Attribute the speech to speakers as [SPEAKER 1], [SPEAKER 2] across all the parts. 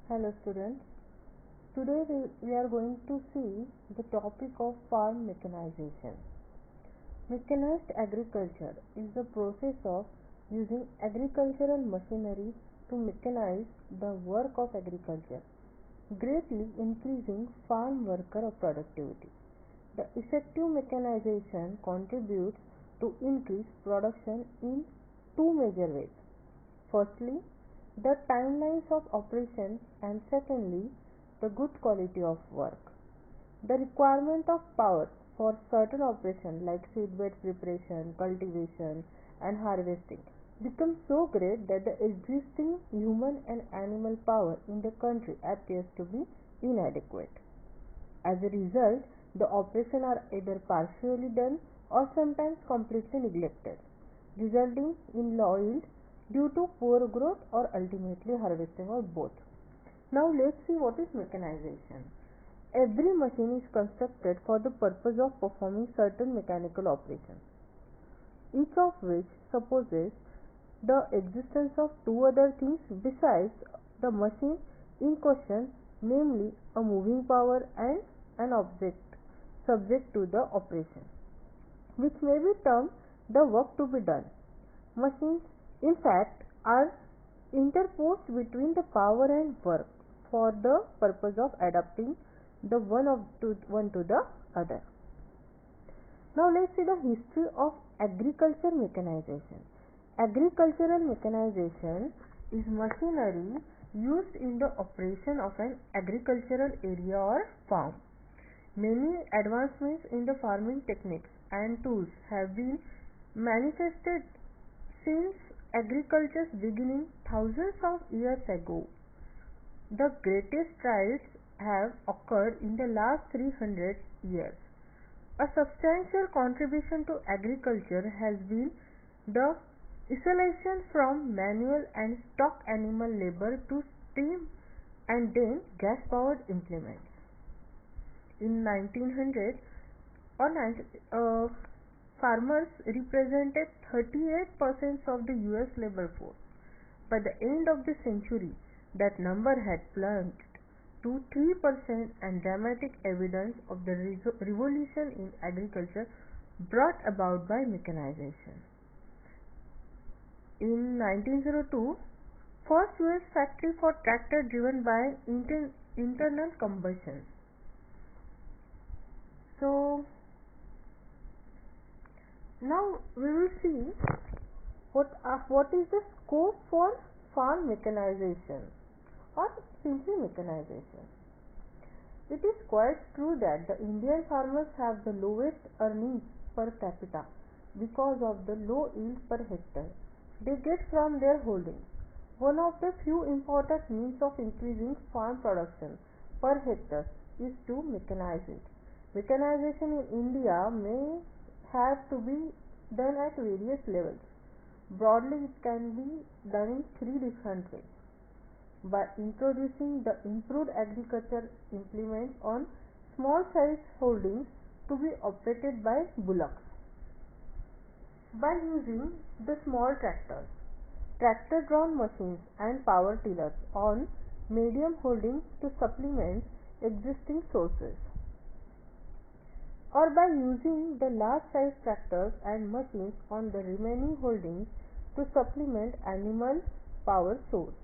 [SPEAKER 1] Hello students, today we are going to see the topic of farm mechanization. Mechanized agriculture is the process of using agricultural machinery to mechanize the work of agriculture, greatly increasing farm worker productivity. The effective mechanization contributes to increase production in two major ways. Firstly, the timelines of operation, and secondly, the good quality of work. The requirement of power for certain operations like seedbed preparation, cultivation, and harvesting becomes so great that the existing human and animal power in the country appears to be inadequate. As a result, the operations are either partially done or sometimes completely neglected, resulting in low yield due to poor growth or ultimately harvesting or both. Now let's see what is mechanization. Every machine is constructed for the purpose of performing certain mechanical operations, each of which supposes the existence of two other things besides the machine in question, namely a moving power and an object subject to the operation, which may be termed the work to be done. Machines, in fact, are interposed between the power and work for the purpose of adapting the one to the other. Now let's see the history of agriculture mechanization. Agricultural mechanization is machinery used in the operation of an agricultural area or farm. Many advancements in the farming techniques and tools have been manifested since agriculture's beginning thousands of years ago. The greatest strides have occurred in the last 300 years. A substantial contribution to agriculture has been the isolation from manual and stock animal labor to steam and then gas powered implements. In 1900 or 90, farmers represented 38% of the US labor force. By the end of the century, that number had plunged to 3%, and dramatic evidence of the revolution in agriculture brought about by mechanization. In 1902, first US factory for tractor driven by internal combustion. So now we will see what is the scope for farm mechanization or simply mechanization. It is quite true that the Indian farmers have the lowest earnings per capita because of the low yield per hectare they get from their holdings. One of the few important means of increasing farm production per hectare is to mechanize it. Mechanization in India may have to be done at various levels. Broadly, it can be done in three different ways: by introducing the improved agriculture implements on small size holdings to be operated by bullocks, by using the small tractors, tractor drawn machines, and power tillers on medium holdings to supplement existing sources, or by using the large size tractors and machines on the remaining holdings to supplement animal power source.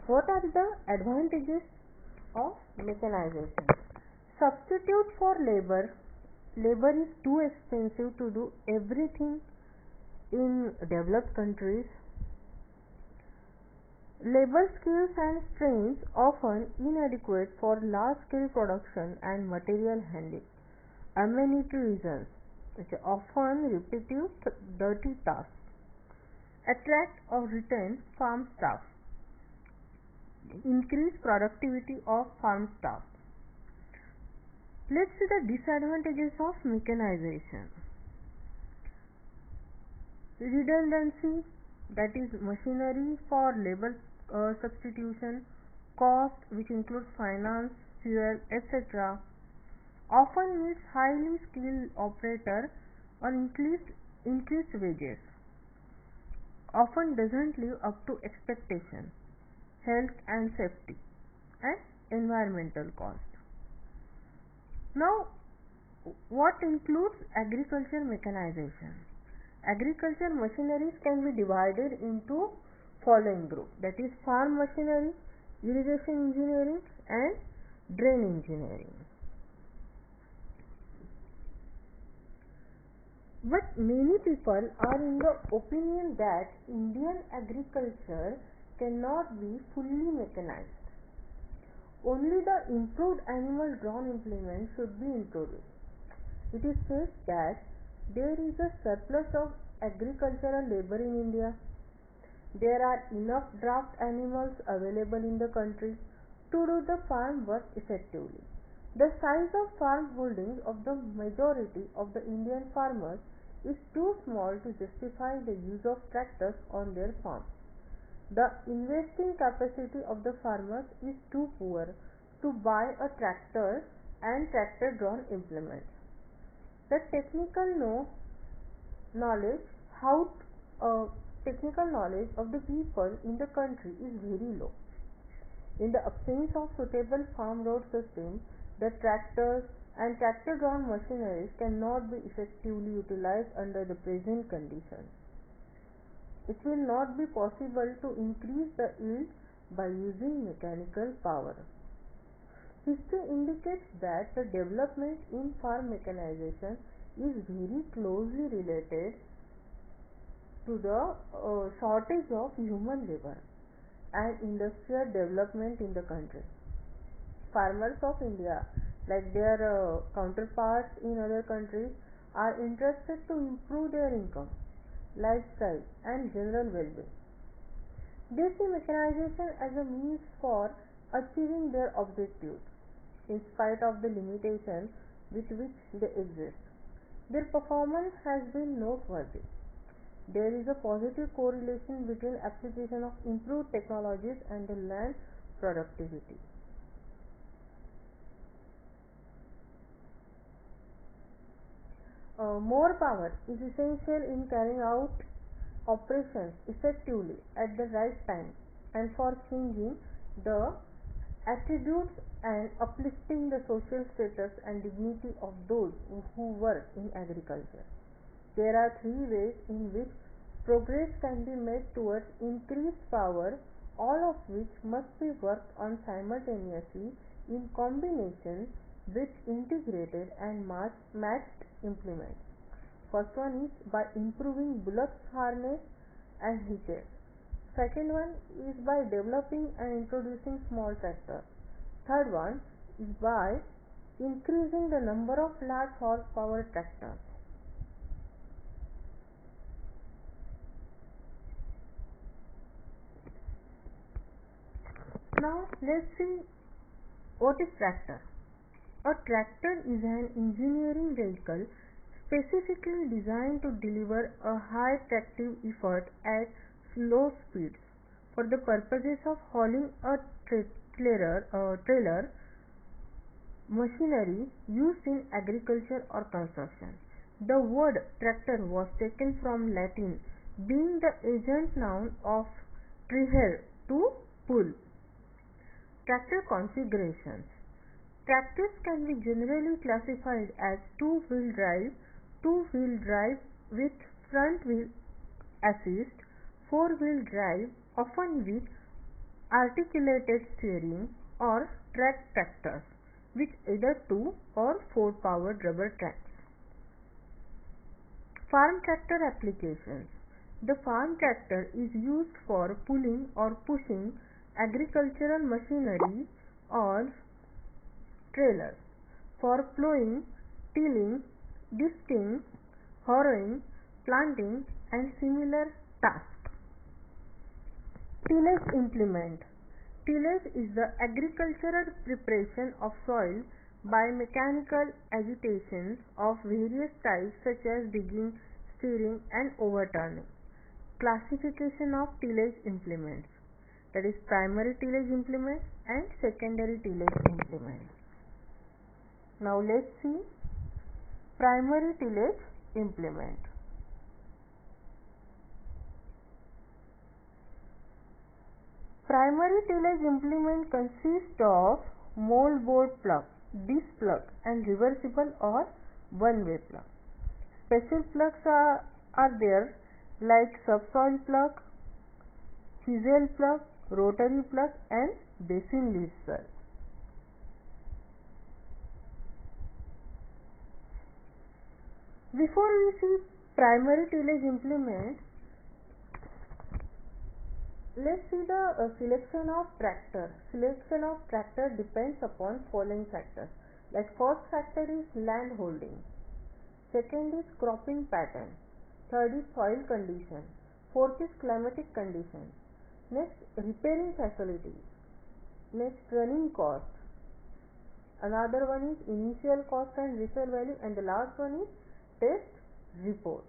[SPEAKER 1] What are the advantages of mechanization? Substitute for labor. Labor is too expensive to do everything in developed countries. Labor skills and strength often inadequate for large scale production and material handling. Amenity reasons, which are often repetitive, dirty tasks. Attract or retain farm staff. Increase productivity of farm staff. Let's see the disadvantages of mechanization. Redundancy, that is machinery for labor substitution, cost, which includes finance, fuel, etc., often needs highly skilled operator or increased wages, often doesn't live up to expectation. health and safety, and environmental cost. Now, what includes agriculture mechanization? Agriculture machineries can be divided into following group, that is farm machinery, irrigation engineering and drain engineering. But many people are in the opinion that Indian agriculture cannot be fully mechanized. Only the improved animal drawn implements should be introduced. It is said that there is a surplus of agricultural labor in India. There are enough draft animals available in the country to do the farm work effectively. The size of farm holdings of the majority of the Indian farmers is too small to justify the use of tractors on their farms. The investing capacity of the farmers is too poor to buy a tractor and tractor drawn implements. The knowledge how technical knowledge of the people in the country is very low. In the absence of suitable farm road systems, the tractors and tractor drawn machineries cannot be effectively utilized under the present conditions. It will not be possible to increase the yield by using mechanical power. History indicates that the development in farm mechanization is very closely related to the shortage of human labor and industrial development in the country. Farmers of India, like their counterparts in other countries, are interested to improve their income, lifestyle, and general well-being. They see mechanization as a means for achieving their objectives, in spite of the limitations with which they exist. Their performance has been noteworthy. There is a positive correlation between application of improved technologies and the land productivity. More power is essential in carrying out operations effectively at the right time and for changing the attitudes and uplifting the social status and dignity of those who work in agriculture. There are three ways in which progress can be made towards increased power, all of which must be worked on simultaneously in combination with integrated and matched implements. First one is by improving bullocks harness and hitches. Second one is by developing and introducing small tractors. Third one is by increasing the number of large horsepower tractors. Now let's see what is tractor. A tractor is an engineering vehicle specifically designed to deliver a high tractive effort at slow speeds for the purposes of hauling a trailer machinery used in agriculture or construction. The word tractor was taken from Latin, being the agent noun of traher, to pull. Tractor configurations. Tractors can be generally classified as two-wheel drive with front wheel assist, four-wheel drive, often with articulated steering, or track tractors with either two or four powered rubber tracks. Farm tractor applications. The farm tractor is used for pulling or pushing agricultural machinery or trailers, for plowing, tilling, disking, harrowing, planting, and similar tasks. Tillage implement. Tillage is the agricultural preparation of soil by mechanical agitations of various types such as digging, steering, and overturning. Classification of tillage implements, that is primary tillage implements and secondary tillage implements. Now let's see primary tillage implement. Primary tillage implement consists of moldboard plug, disc plug and reversible or one-way plug. Special plugs are there like subsoil plug, chisel plug, rotary plug and basin lead serve. Before we see primary tillage implement, let's see the selection of tractor. Selection of tractor depends upon following factors. Like first factor is land holding, second is cropping pattern, third is soil condition, fourth is climatic condition, next repairing facility, next running cost, another one is initial cost and resale value, and the last one is test report.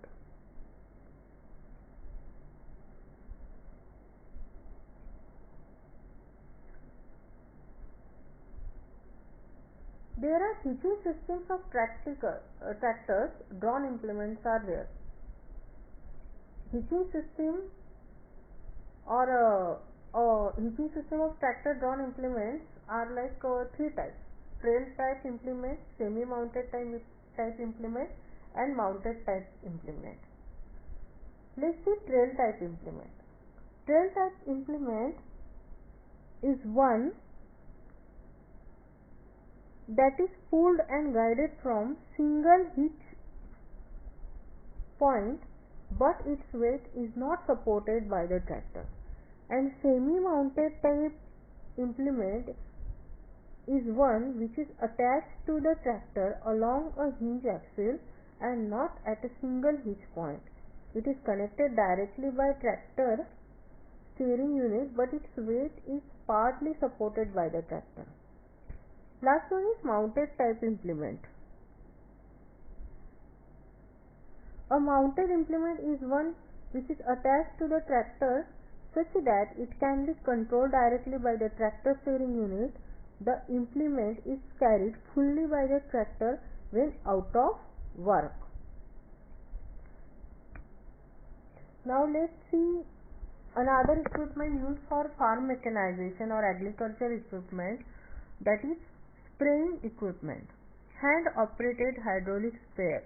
[SPEAKER 1] There are hitching systems of tractors. Drawn implements are there. Hitching system hitching system of tractor drawn implements are like three types: trail type implement, semi-mounted type implement, and mounted type implement. Let's see trail type implement. Trail type implement is one that is pulled and guided from single hitch point, but its weight is not supported by the tractor. And semi-mounted type implement is one which is attached to the tractor along a hinge axle and not at a single hitch point. It is connected directly by tractor steering unit, but its weight is partly supported by the tractor. Last one is mounted type implement. A mounted implement is one which is attached to the tractor such that it can be controlled directly by the tractor steering unit. The implement is carried fully by the tractor when out of work. Now let's see another equipment used for farm mechanization or agriculture equipment, that is spraying equipment. Hand operated hydraulic sprayers,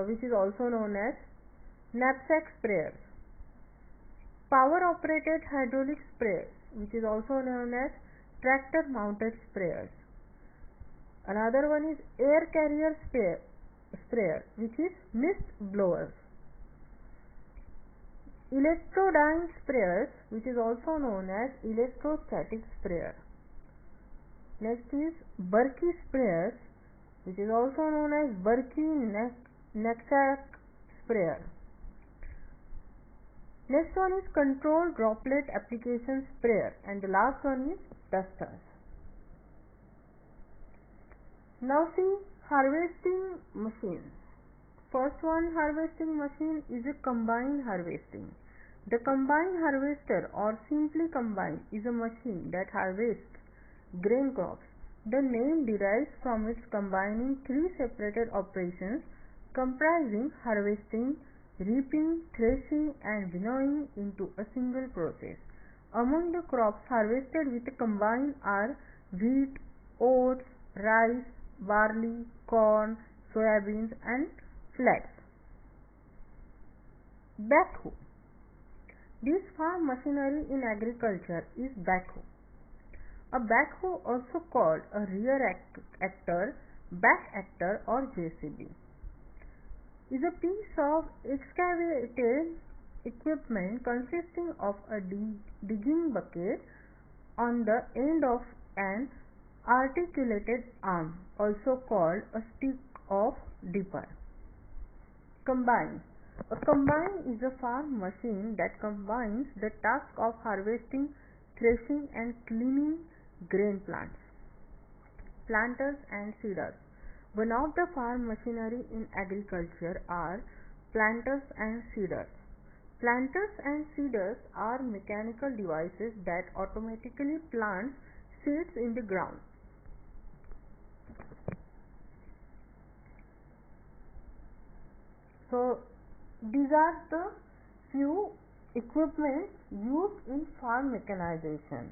[SPEAKER 1] which is also known as knapsack sprayers. Power operated hydraulic sprayers, which is also known as tractor mounted sprayers. Another one is air carrier sprayer, which is mist blowers. Electrodyne sprayers, which is also known as electrostatic sprayer. Next is Berkey sprayers, which is also known as Berkey knapsack sprayer. Next one is controlled droplet application sprayer, and the last one is dusters. Now see harvesting machines. First one harvesting machine is a combine harvesting. The combine harvester, or simply combine, is a machine that harvests grain crops. The name derives from its combining three separated operations comprising harvesting, reaping, threshing and winnowing into a single process. Among the crops harvested with a combine are wheat, oats, rice, barley, corn, soybeans and flax. Backhoe. This farm machinery in agriculture is backhoe. A backhoe, also called a rear actor, back actor or JCB, is a piece of excavated equipment consisting of a digging bucket on the end of an articulated arm, also called a stick of dipper. Combine. A combine is a farm machine that combines the task of harvesting, threshing and cleaning grain plants. Planters and seeders. One of the farm machinery in agriculture are planters and seeders. Planters and seeders are mechanical devices that automatically plant seeds in the ground. So these are the few Equipment used in farm mechanization.